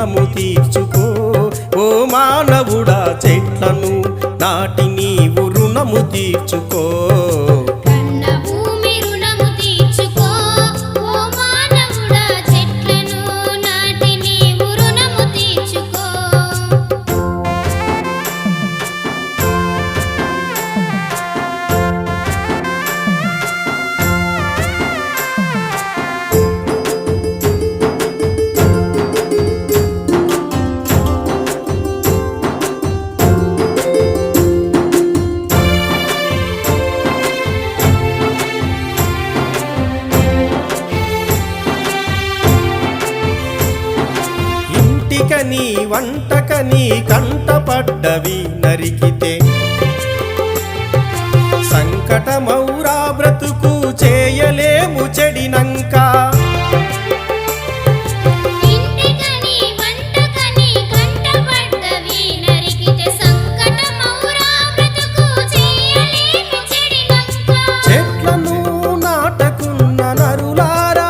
రుణము తీర్చుకో. ఓ మానవుడా చెట్లను నాటి నీవు రుణము తీర్చుకో. ఇంటికని వంటకని కంటపడ్డవి నరికితే సంకటమౌరా బ్రతుకు చేయలేము చెడినంక. చెట్లను నాటకున్న నరులారా,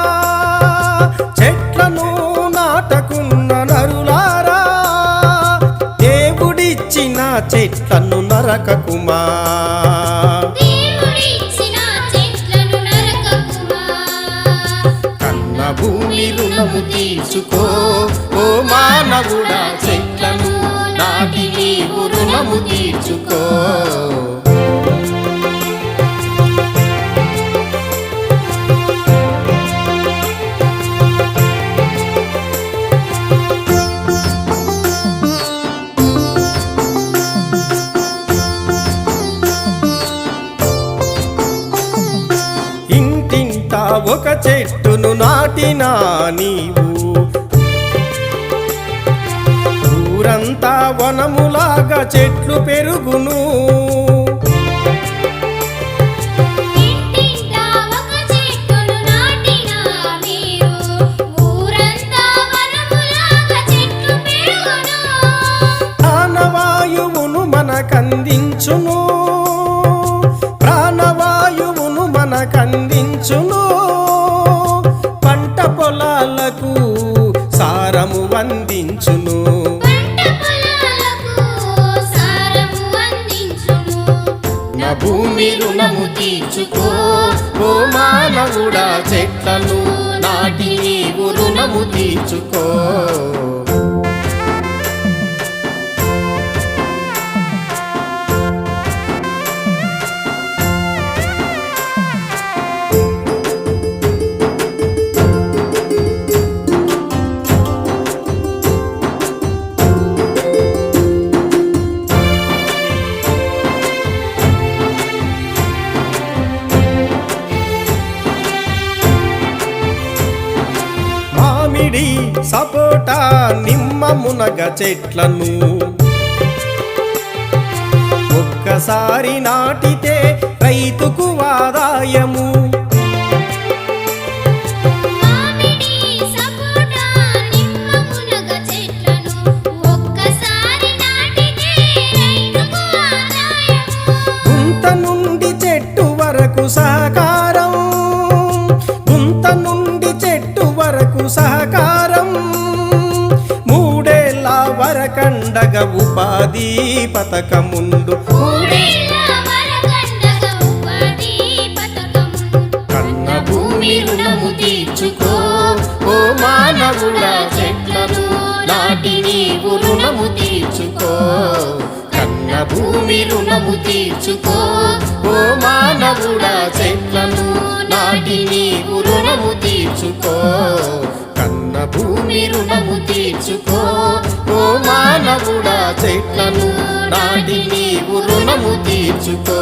చెట్లను నాటకున్న నరులారా, దేవుడిచ్చిన చెట్లను నరకకుమా. కన్న భూమి రుణము తీర్చుకో. ఓ మానవుడా చెట్లను నాటి నీవు రుణము తీర్చుకో. ఇంటింటా ఒక చెట్టును నాటినా నీవు, ఊరంతా వనములాగా చెట్లు పెరుగును. ప్రాణవాయువును మనకందించును, ప్రాణవాయువును మనకందించును. పంట పొలాలకు సారము అందించును. నా భూమి రుణము తీర్చుకో. ఓ మానవుడా చెట్లను నాటి నీవు రుణము తీర్చుకో. మామిడి సపోటా నిమ్మ మునగ చెట్లను ఒక్కసారి నాటితే రైతుకు ఆదాయము. గుంత నుండి చెట్టు వరకు సహకారం, గుంత నుండి చెట్టు వరకు సహకారం. మూడేళ్ళ వరకండగ ఉపాధి పథకముండు. కన్న భూమి రుణము తీర్చుకో. ఓ మానవుడా చెట్లను నాటి నీవు రుణము తీర్చుకో. కన్న భూమి రుణము తీర్చుకో. ఓ మానవుడా చెట్లను నాటి నీవు రుణము తీర్చుకో. కన్న భూమి రుణము తీర్చుకో. ఓ మానవుడా చెట్లను నాటి నీవు రుణము తీర్చుకో.